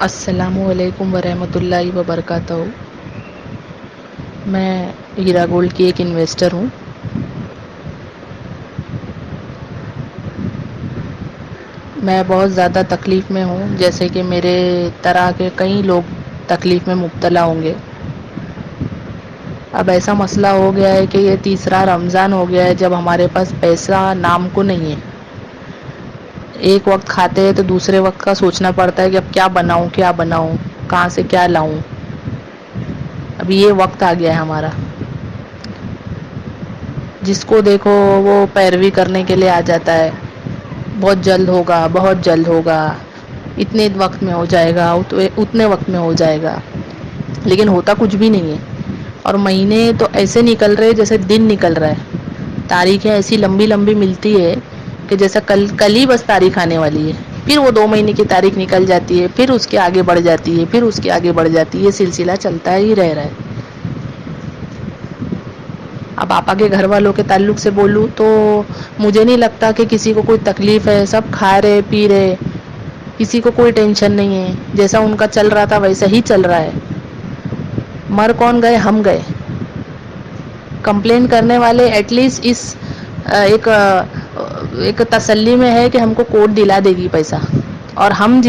السلام علیکم ورحمۃ اللہ وبرکاتہ۔ میں ہیرا گولڈ کی ایک انویسٹر ہوں۔ میں بہت زیادہ تکلیف میں ہوں، جیسے کہ میرے طرح کے کئی لوگ تکلیف میں مبتلا ہوں گے۔ اب ایسا مسئلہ ہو گیا ہے کہ یہ تیسرا رمضان ہو گیا ہے جب ہمارے پاس پیسہ نام کو نہیں ہے۔ ایک وقت کھاتے ہیں تو دوسرے وقت کا سوچنا پڑتا ہے کہ اب کیا بناؤں، کہاں سے کیا لاؤں۔ اب یہ وقت آ گیا ہے ہمارا۔ جس کو دیکھو وہ پیروی کرنے کے لیے آ جاتا ہے، بہت جلد ہوگا، بہت جلد ہوگا، اتنے وقت میں ہو جائے گا، اتنے وقت میں ہو جائے گا، لیکن ہوتا کچھ بھی نہیں ہے۔ اور مہینے تو ایسے نکل رہے جیسے دن نکل رہا ہے۔ تاریخیں ایسی لمبی لمبی ملتی ہے کہ جیسا کل ہی بس تاریخ آنے والی ہے، پھر وہ 2 مہینے کی تاریخ نکل جاتی ہے، پھر اس کے آگے بڑھ جاتی ہے، پھر اس کے آگے بڑھ جاتی ہے، یہ سلسلہ چلتا ہی رہ رہا ہے۔ اب آپا کے گھر والوں کے تعلق سے بولوں تو مجھے نہیں لگتا کہ کسی کو کوئی تکلیف ہے، سب کھا رہے پی رہے، کسی کو کوئی ٹینشن نہیں ہے، جیسا ان کا چل رہا تھا ویسا ہی چل رہا ہے۔ مر کون گئے؟ ہم گئے۔ کمپلین کرنے والے ایٹ لیسٹ اس ایک تسلی میں ہے کہ ہم کو کورٹ دلا دے گی پیسہ، اور ہم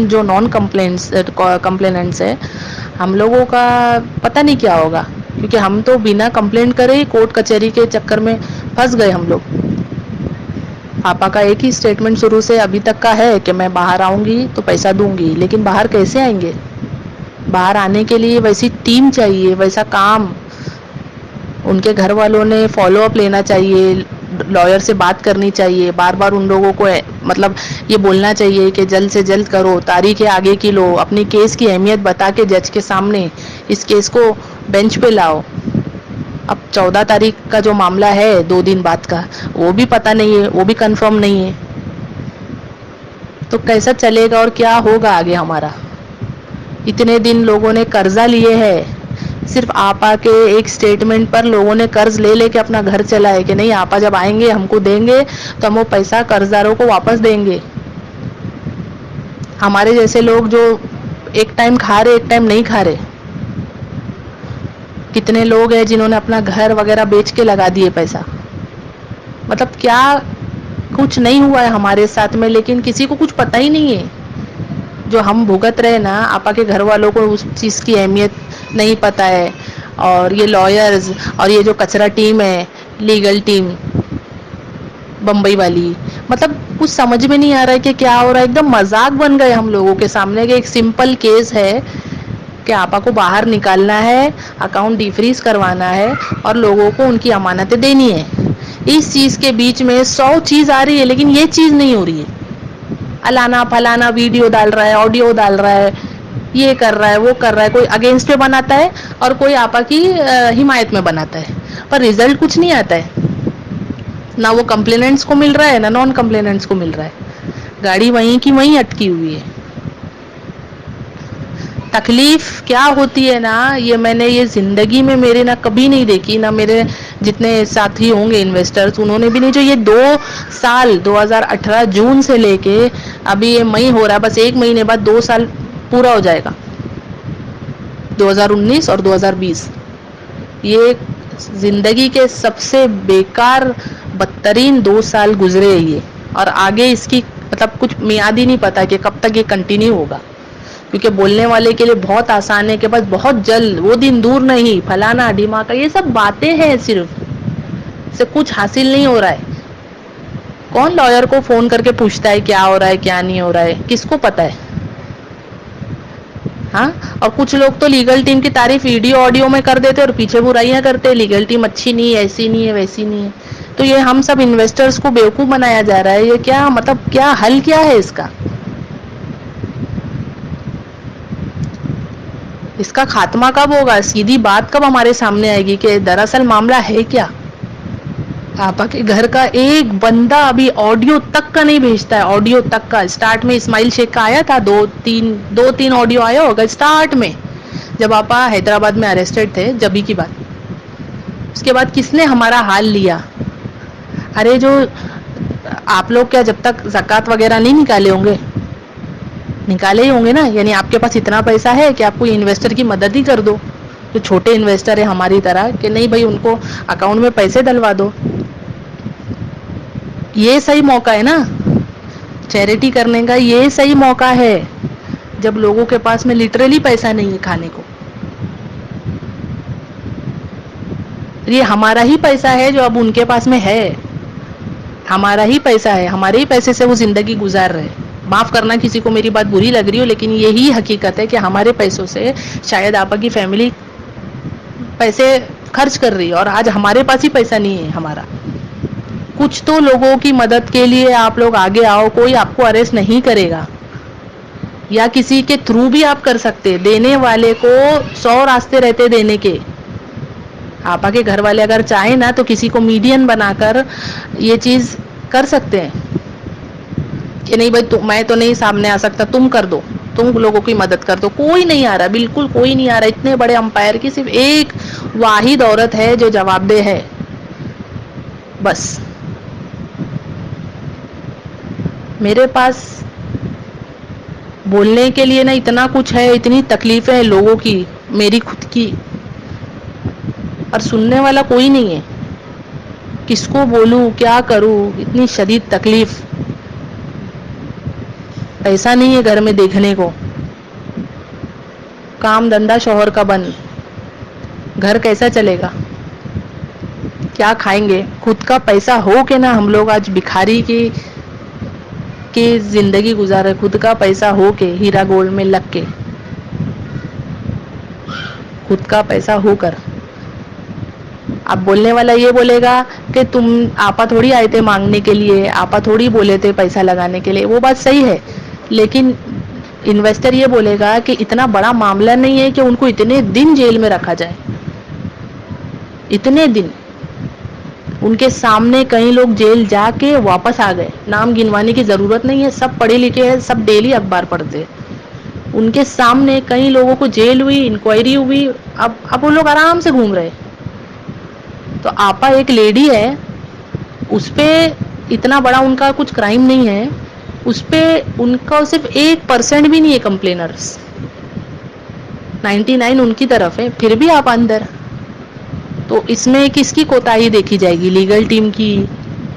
جو نان کمپلیننٹس ہے، ہم لوگوں کا پتہ نہیں کیا ہوگا، کیونکہ ہم تو بنا کمپلینٹ کرے ہی کورٹ کچہری کے چکر میں پھنس گئے ہم لوگ۔ آپا کا ایک ہی اسٹیٹمنٹ شروع سے ابھی تک کا ہے کہ میں باہر آؤں گی تو پیسہ دوں گی، لیکن باہر کیسے آئیں گے؟ باہر آنے کے لیے ویسی ٹیم چاہیے، ویسا کام۔ ان کے گھر والوں نے فالو اپ لینا چاہیے، لائر سے بات کرنی چاہیے، بار بار ان لوگوں کو مطلب یہ بولنا چاہیے کہ جلد سے جلد کرو، تاریخیں آگے کی لو، اپنی کیس کی اہمیت بتا کے جج کے سامنے اس کیس کو بینچ پہ لاؤ۔ اب 14 تاریخ کا جو معاملہ ہے 2 دن بعد کا، وہ بھی پتہ نہیں ہے، وہ بھی کنفرم نہیں ہے، تو کیسا چلے گا اور کیا ہوگا آگے ہمارا؟ اتنے دن لوگوں نے قرضہ لیے ہے، صرف آپا کے ایک سٹیٹمنٹ پر لوگوں نے قرض لے کے اپنا گھر چلائے کہ نہیں آپا جب آئیں گے ہم کو دیں گے تو ہم وہ پیسہ قرض داروں کو واپس دیں گے۔ ہمارے جیسے لوگ جو ایک ٹائم کھا رہے ایک ٹائم نہیں کھا رہے، کتنے لوگ ہیں جنہوں نے اپنا گھر وغیرہ بیچ کے لگا دیے پیسہ۔ مطلب کیا کچھ نہیں ہوا ہے ہمارے ساتھ میں، لیکن کسی کو کچھ پتہ ہی نہیں ہے۔ جو ہم بھگت رہے نا، آپا کے گھر والوں کو اس چیز کی اہمیت نہیں پتہ ہے۔ اور یہ لائرز اور یہ جو کچرا ٹیم ہے، لیگل ٹیم بمبئی والی، مطلب کچھ سمجھ میں نہیں آ رہا ہے کہ کیا ہو رہا ہے۔ ایک دم مذاق بن گئے ہم لوگوں کے سامنے کہ ایک سمپل کیس ہے کہ آپا کو باہر نکالنا ہے، اکاؤنٹ ڈیفریز کروانا ہے اور لوگوں کو ان کی امانتیں دینی ہے۔ اس چیز کے بیچ میں 100 چیز آ رہی ہے لیکن یہ چیز نہیں ہو رہی ہے۔ الانا پھلانا ویڈیو ڈال رہا ہے، آڈیو ڈال رہا ہے، یہ کر رہا ہے، وہ کر رہا ہے، کوئی اگینسٹ پہ بناتا ہے اور کوئی آپا کی حمایت میں بناتا ہے، پر رزلٹ کچھ نہیں آتا ہے۔ نہ وہ کمپلیننٹس کو مل رہا ہے، نہ نان کمپلیننٹس کو مل رہا ہے۔ گاڑی وہیں کی وہیں اٹکی ہوئی ہے۔ تکلیف کیا ہوتی ہے نا، یہ میں نے یہ زندگی میں میرے نہ کبھی نہیں دیکھی، نہ میرے جتنے ساتھی ہوں گے انویسٹرز انہوں نے بھی نہیں۔ جو یہ 2 سال 2018 جون سے لے کے ابھی یہ مئی ہو رہا ہے، بس 1 مہینے بعد 2 سال پورا ہو جائے گا، 2019 اور 2020۔ یہ زندگی کے سب سے بیکار بدترین 2 سال گزرے یہ، اور آگے اس کی مطلب کچھ میعاد ہی نہیں پتا کہ کب تک یہ کنٹینیو ہوگا، کیونکہ بولنے والے کے لیے بہت آسان ہے کہ بس بہت جلد، وہ دن دور نہیں، پھلانا ڈھیماکا، یہ سب باتیں ہیں، صرف سے کچھ حاصل نہیں ہو رہا ہے۔ کون لائر کو فون کر کے پوچھتا ہے کیا ہو رہا ہے کیا نہیں ہو رہا ہے؟ کس کو پتا ہے؟ ہاں، اور کچھ لوگ تو لیگل ٹیم کی تعریف ویڈیو آڈیو میں کر دیتے اور پیچھے برائیاں کرتے، لیگل ٹیم اچھی نہیں ہے، ایسی نہیں ہے، ویسی نہیں ہے۔ تو یہ ہم سب انویسٹرز کو بیوقوف بنایا جا رہا ہے۔ یہ کیا مطلب، کیا حل کیا ہے اس کا؟ اس کا خاتمہ کب ہوگا؟ سیدھی بات کب ہمارے سامنے آئے گی کہ دراصل معاملہ ہے کیا؟ آپا کے گھر کا ایک بندہ ابھی آڈیو تک کا نہیں بھیجتا ہے، آڈیو تک کا۔ سٹارٹ میں اسماعیل شیخ کا آیا تھا، دو تین آڈیو آیا ہوگا سٹارٹ میں، جب آپا حیدرآباد میں اریسٹڈ تھے، جبھی کی بات۔ اس کے بعد کس نے ہمارا حال لیا؟ ارے جو آپ لوگ کیا جب تک زکوٰۃ وغیرہ نہیں نکالے ہوں گے نکالے ہی ہوں گے نا. یعنی آپ کے پاس اتنا پیسہ ہے کہ آپ کو انویسٹر کی مدد ہی کر دو, جو چھوٹے انویسٹر ہیں ہماری طرح, کہ نہیں بھائی ان کو اکاؤنٹ میں پیسے ڈلوا دو. یہ صحیح موقع ہے نا چیریٹی کرنے کا, یہ صحیح موقع ہے جب لوگوں کے پاس میں لٹرلی پیسہ نہیں ہے کھانے کو. یہ ہمارا ہی پیسہ ہے جو اب ان کے پاس میں ہے, ہمارا ہی پیسہ ہے, ہمارے ہی پیسے سے وہ زندگی گزار رہے. معاف کرنا کسی کو میری بات بری لگ رہی ہو, لیکن یہی حقیقت ہے کہ ہمارے پیسوں سے شاید آپا کی فیملی پیسے خرچ کر رہی ہے, اور آج ہمارے پاس ہی پیسہ نہیں ہے ہمارا. کچھ تو لوگوں کی مدد کے لیے آپ لوگ آگے آؤ, کوئی آپ کو ارسٹ نہیں کرے گا, یا کسی کے تھرو بھی آپ کر سکتے. دینے والے کو 100 راستے رہتے دینے کے. آپا کے گھر والے اگر چاہیں نا تو کسی کو میڈین بنا کر یہ چیز کر سکتے ہیں کہ نہیں بھائی میں تو نہیں سامنے آ سکتا, تم کر دو, تم لوگوں کی مدد کر دو. کوئی نہیں آ رہا, بالکل کوئی نہیں آ رہا. اتنے بڑے امپائر کی صرف ایک واحد عورت ہے جو جواب دہ ہے, بس. میرے پاس بولنے کے لیے نا اتنا کچھ ہے, اتنی تکلیفیں ہیں لوگوں کی, میری خود کی, اور سننے والا کوئی نہیں ہے. کس کو بولوں, کیا کروں, اتنی شدید تکلیف. ایسا نہیں ہے گھر میں دیکھنے کو, کام دھندا شوہر کا بند, گھر کیسا چلے گا, کیا کھائیں گے. خود کا پیسہ ہو کے نا ہم لوگ آج بکھاری کی زندگی گزارے, خود کا پیسہ ہو کے, ہیرا گولڈ میں لگ کے, خود کا پیسہ ہو کر. اب بولنے والا یہ بولے گا کہ تم آپا تھوڑی آئے تھے مانگنے کے لیے, آپا تھوڑی بولے تھے پیسہ لگانے کے لیے. وہ بات صحیح ہے, لیکن انویسٹر یہ بولے گا کہ اتنا بڑا معاملہ نہیں ہے کہ ان کو اتنے دن جیل میں رکھا جائے. اتنے دن ان کے سامنے کئی لوگ جیل جا کے واپس آ گئے, نام گنوانے کی ضرورت نہیں ہے, سب پڑھے لکھے ہیں, سب ڈیلی اخبار پڑھتے. ان کے سامنے کئی لوگوں کو جیل ہوئی, انکوائری ہوئی, اب وہ لوگ آرام سے گھوم رہے. تو آپا ایک لیڈی ہے, اس پہ اتنا بڑا ان کا کچھ کرائم نہیں ہے, اس پہ ان کا صرف 1% بھی نہیں ہے کمپلینرز, 99 ان کی طرف ہے, پھر بھی آپ اندر. تو اس میں کس کی کوتاہی دیکھی جائے گی, لیگل ٹیم کی,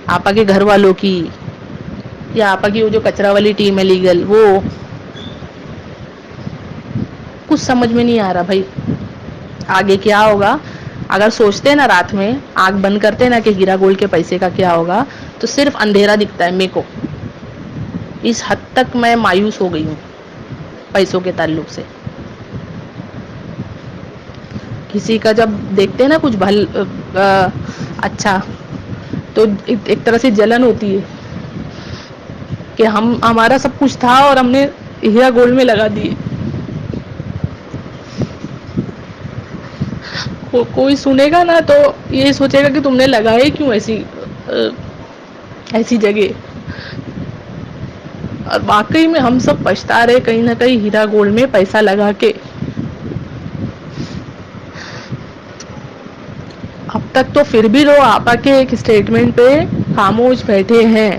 آپا کے گھر والوں کی, یا آپا کی وہ جو کچرا والی ٹیم ہے لیگل, وہ کچھ سمجھ میں نہیں آ رہا بھائی آگے کیا ہوگا. اگر سوچتے نا رات میں آنکھ بند کرتے نا کہ ہیرا گولڈ کے پیسے کا کیا ہوگا, تو صرف اندھیرا دکھتا ہے میرے کو. اس حد تک میں مایوس ہو گئی ہوں پیسوں کے تعلق سے. کسی کا جب دیکھتے ہیں نا کچھ اچھا, تو ایک طرح سے جلن ہوتی ہے کہ ہمارا سب کچھ تھا اور ہم نے ہیرا گولڈ میں لگا دیے. کوئی سنے گا نا تو یہ سوچے گا کہ تم نے لگائے کیوں ایسی جگہ. اور واقعی میں ہم سب پچھتا رہے کہیں نہ کہیں ہیرا گولڈ میں پیسہ لگا کے. اب تک تو پھر بھی لوگ آپا کے ایک اسٹیٹمنٹ پہ خاموش بیٹھے ہیں,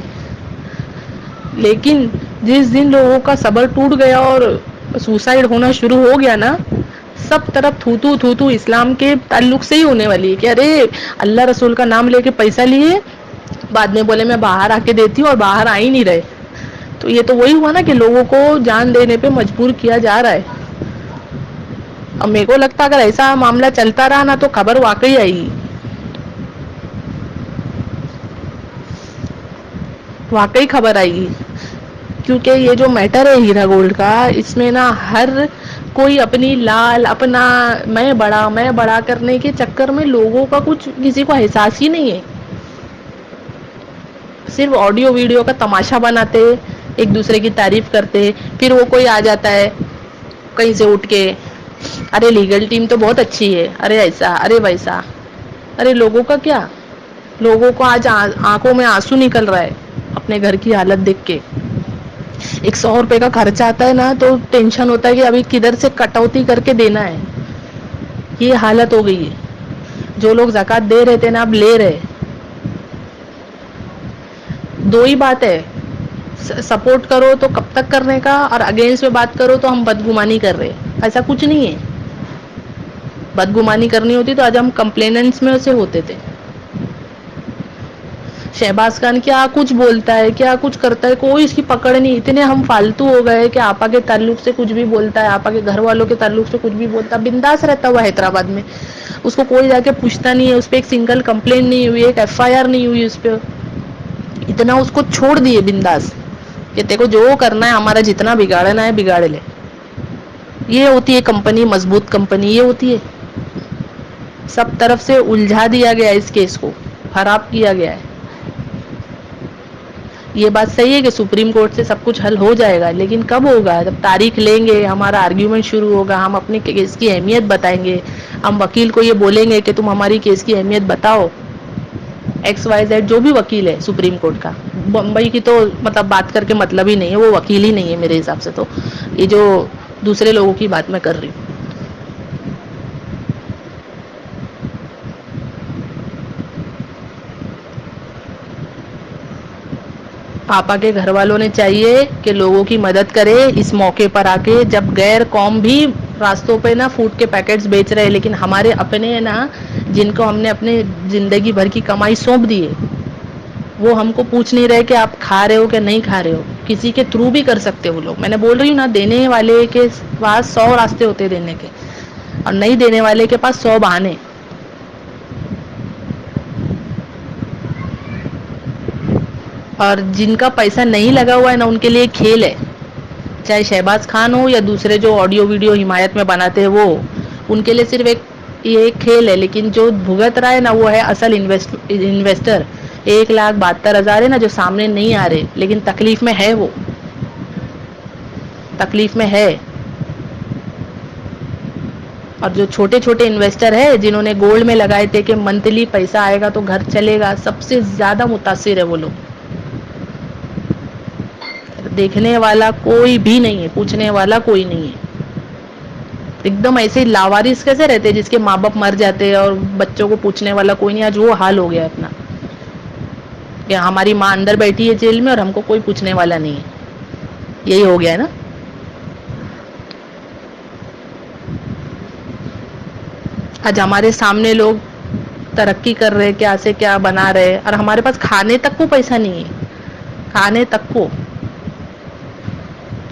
لیکن جس دن لوگوں کا صبر ٹوٹ گیا اور سوسائڈ ہونا شروع ہو گیا نا, سب طرف تھو تھو اسلام کے تعلق سے ہی ہونے والی ہے کہ ارے اللہ رسول کا نام لے کے پیسہ لیے, بعد میں بولے میں باہر آ کے دیتی ہوں, اور باہر آ ہی نہیں رہے. تو یہ تو وہی ہوا نا کہ لوگوں کو جان دینے پہ مجبور کیا جا رہا ہے. اب میرے کو لگتا ہے اگر ایسا معاملہ چلتا رہا نا تو خبر واقعی آئے گی, واقعی خبر آئے گی. کیونکہ یہ جو میٹر ہے ہیرا گولڈ کا, اس میں نا ہر کوئی اپنی لال اپنا میں بڑا کرنے کے چکر میں لوگوں کا کچھ کسی کو احساس ہی نہیں ہے. صرف آڈیو ویڈیو کا تماشا بناتے, ایک دوسرے کی تعریف کرتے, پھر وہ کوئی آ جاتا ہے کہیں سے اٹھ کے, ارے لیگل ٹیم تو بہت اچھی ہے, ارے ایسا ارے ویسا. ارے لوگوں کا کیا, لوگوں کو آج آنکھوں میں آنسو نکل رہا ہے اپنے گھر کی حالت دیکھ کے. ایک 100 روپے کا خرچ آتا ہے نا تو ٹینشن ہوتا ہے کہ ابھی کدھر سے کٹوتی کر کے دینا ہے. یہ حالت ہو گئی ہے. جو لوگ زکوٰۃ دے رہے تھے نا اب لے رہے. دو ہی بات ہے, سپورٹ کرو تو کب تک کرنے کا، اور اگینسٹ میں بات کرو تو ہم بدگمانی کر رہے، ایسا کچھ نہیں ہے. بدگمانی کرنی ہوتی تو آج ہم کمپلیننٹس میں سے ہوتے تھے. شہباز خان کیا کچھ بولتا ہے، کیا کچھ کرتا ہے، کوئی اس کی پکڑ نہیں. اتنے ہم فالتو ہو گئے کہ آپا کے تعلق سے کچھ بھی بولتا ہے، آپا کے گھر والوں کے تعلق سے کچھ بھی بولتا ہے، بنداس رہتا ہوا حیدرآباد میں. اس کو کوئی جا کے پوچھتا نہیں ہے، اس پہ ایک سنگل کمپلینٹ نہیں ہوئی، ایک ایف آئی آر نہیں ہوئی اس پہ. اتنا اس کو چھوڑ دیے بنداس کہ تے کو جو کرنا ہے، ہمارا جتنا بگاڑنا ہے بگاڑ لے. یہ ہوتی ہے کمپنی، مضبوط کمپنی یہ ہوتی ہے. سب طرف سے الجھا دیا گیا ہے، اس کیس کو خراب کیا گیا ہے. یہ بات صحیح ہے کہ سپریم کورٹ سے سب کچھ حل ہو جائے گا، لیکن کب ہوگا؟ جب تاریخ لیں گے، ہمارا آرگیومنٹ شروع ہوگا، ہم اپنے کیس کی اہمیت بتائیں گے، ہم وکیل کو یہ بولیں گے کہ تم ہماری کیس کی اہمیت بتاؤ. ایکس وائی زیڈ جو بھی وکیل ہے سپریم کورٹ کا، بمبئی کی تو مطلب بات کر کے مطلب ہی نہیں ہے، وہ وکیل ہی نہیں ہے میرے حساب سے. تو یہ جو دوسرے لوگوں کی بات میں کر رہی ہوں. آپا کے گھر والوں نے چاہیے کہ لوگوں کی مدد کرے اس موقع پر آ کے، جب غیر قوم بھی راستوں پہ نا فوڈ کے پیکٹس بیچ رہے ہیں، لیکن ہمارے اپنے نا جن کو ہم نے اپنے زندگی بھر کی کمائی سونپ دی ہے، وہ ہم کو پوچھ نہیں رہے کہ آپ کھا رہے ہو کہ نہیں کھا رہے ہو. کسی کے تھرو بھی کر سکتے وہ لوگ. میں نے بول رہی ہوں نا، دینے والے کے پاس 100 راستے ہوتے دینے کے، اور نہیں دینے والے کے پاس 100 بہانے. اور جن کا پیسہ نہیں لگا ہوا ہے نا، ان کے لیے کھیل ہے. چاہے شہباز خان ہو یا دوسرے جو آڈیو ویڈیو حمایت میں بناتے ہیں، وہ ان کے لیے صرف یہ ایک کھیل ہے. لیکن جو بھگت رہا ہے نا، وہ ہے اصل انویسٹر. 1,72,000 ہے نا جو سامنے نہیں آ رہے، لیکن تکلیف میں ہے، وہ تکلیف میں ہے. اور جو چھوٹے چھوٹے انویسٹر ہے جنہوں نے گولڈ میں لگائے تھے کہ منتھلی پیسہ آئے گا تو گھر چلے گا، سب سے زیادہ متاثر ہے وہ لوگ. دیکھنے والا کوئی بھی نہیں ہے، پوچھنے والا کوئی نہیں ہے. ایک دم ایسے لاوارث کیسے رہتے جس کے ماں باپ مر جاتے اور بچوں کو پوچھنے والا کوئی نہیں. آج وہ حال ہو گیا اپنا کہ ہماری ماں اندر بیٹھی ہے جیل میں اور ہم کو کوئی پوچھنے والا نہیں ہے. یہی ہو گیا ہے نا. آج ہمارے سامنے لوگ ترقی کر رہے، کیا سے کیا بنا رہے، اور ہمارے پاس کھانے تک کو پیسہ نہیں ہے. کھانے تک کو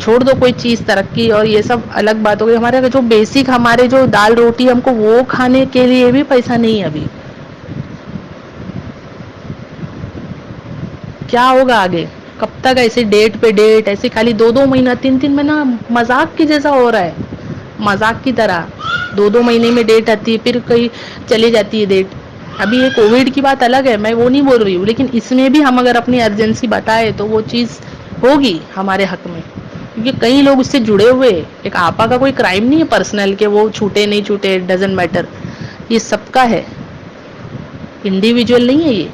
چھوڑ دو کوئی چیز ترقی اور یہ سب الگ بات ہو گئی. ہمارے جو بیسک ہمارے جو دال روٹی ہم کو وہ کھانے کے لیے بھی پیسہ نہیں ہے ابھی. کیا ہوگا آگے؟ کب تک ایسے ڈیٹ پہ ڈیٹ، ایسے خالی 2 مہینہ 3 مہینہ مذاق کی جیسا ہو رہا ہے. مذاق کی طرح 2 مہینے میں ڈیٹ آتی ہے، پھر کہیں چلی جاتی ہے ڈیٹ. ابھی یہ کووڈ کی بات الگ ہے، میں وہ نہیں بول رہی ہوں، لیکن اس میں بھی ہم اگر اپنی ایمرجنسی بتائے تو وہ چیز ہوگی ہمارے حق میں. کیونکہ کئی لوگ اس سے جڑے ہوئے. ایک آپا کا کوئی کرائم نہیں ہے پرسنل کہ وہ چھوٹے نہیں چھوٹے، ڈزنٹ میٹر. یہ سب کا ہے، انڈیویجول نہیں ہے یہ.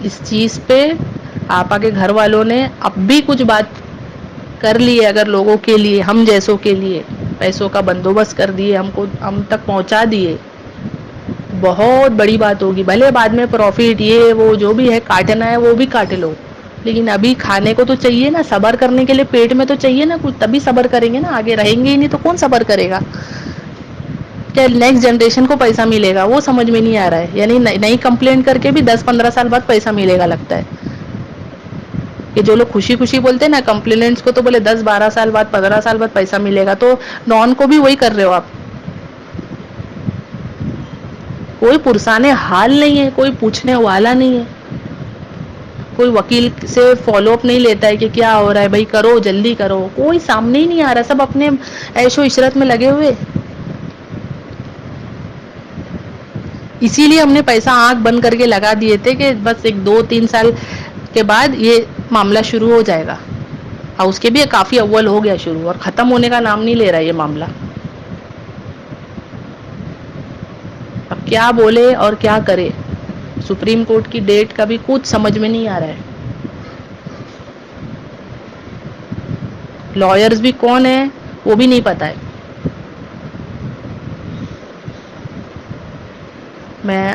اس چیز پہ آپا کے گھر والوں نے اب بھی کچھ بات کر لی ہے. اگر لوگوں کے لیے، ہم جیسوں کے لیے پیسوں کا بندوبست کر دیے، ہم تک پہنچا دیے، بہت بڑی بات ہوگی. بھلے بعد میں پروفٹ یہ وہ جو بھی ہے کاٹنا ہے وہ بھی کاٹ لو، لیکن ابھی کھانے کو تو چاہیے نا. صبر کرنے کے لیے پیٹ میں تو چاہیے نا کچھ، تبھی صبر کریں گے نا. آگے رہیں گے ہی نہیں تو کون صبر کرے گا؟ کیا نیکسٹ جنریشن کو پیسہ ملے گا وہ سمجھ میں نہیں آ رہا ہے. یعنی نئی کمپلینٹ کر کے بھی 10-15 سال بعد پیسہ ملے گا لگتا ہے. کہ جو لوگ خوشی خوشی بولتے ہیں نا کمپلیننٹس کو، تو بولے 10-12 سال بعد 15 سال بعد پیسہ ملے گا. تو نان کو بھی وہی کر رہے ہو آپ. کوئی پرسانے حال نہیں ہے، کوئی پوچھنے والا نہیں ہے. کوئی وکیل سے فالو اپ نہیں لیتا ہے کہ کیا ہو رہا ہے بھائی، کرو جلدی کرو. کوئی سامنے ہی نہیں آ رہا، سب اپنے عیش و عشرت میں لگے ہوئے. اسی لیے ہم نے پیسہ آنکھ بند کر کے لگا دیے تھے کہ بس 1-2-3 سال کے بعد یہ معاملہ شروع ہو جائے گا. اور اس کے بھی کافی اول ہو گیا شروع، اور ختم ہونے کا نام نہیں لے رہا یہ معاملہ. اب کیا بولے اور کیا کرے؟ سپریم کورٹ کی ڈیٹ کا بھی کچھ سمجھ میں نہیں آ رہا ہے. لائرز بھی کون ہے وہ بھی نہیں پتا ہے. میں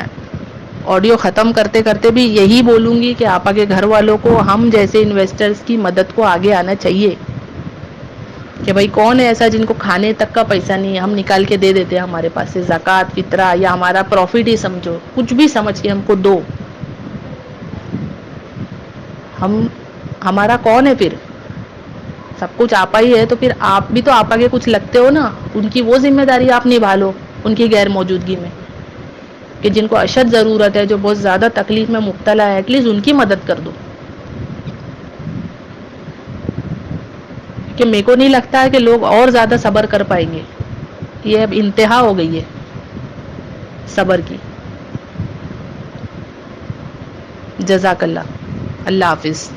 آڈیو ختم کرتے کرتے بھی یہی بولوں گی کہ آپا کے گھر والوں کو ہم جیسے انویسٹرز کی مدد کو آگے آنا چاہیے کہ بھائی کون ہے ایسا جن کو کھانے تک کا پیسہ نہیں ہے، ہم نکال کے دے دیتے ہیں ہمارے پاس سے زکوٰۃ فطرہ یا ہمارا پروفٹ ہی سمجھو، کچھ بھی سمجھ کے ہم کو دو، ہم ہمارا کون ہے پھر؟ سب کچھ آپا ہی ہے، تو پھر آپ بھی تو آپا کے کچھ لگتے ہو نا، ان کی وہ ذمہ داری آپ نبھا لو ان کی غیر موجودگی میں، کہ جن کو اشد ضرورت ہے، جو بہت زیادہ تکلیف میں مبتلا ہے، ایٹ لیسٹ ان کی مدد کر دو. کہ میرے کو نہیں لگتا ہے کہ لوگ اور زیادہ صبر کر پائیں گے، یہ اب انتہا ہو گئی ہے صبر کی. جزاک اللہ. اللہ حافظ.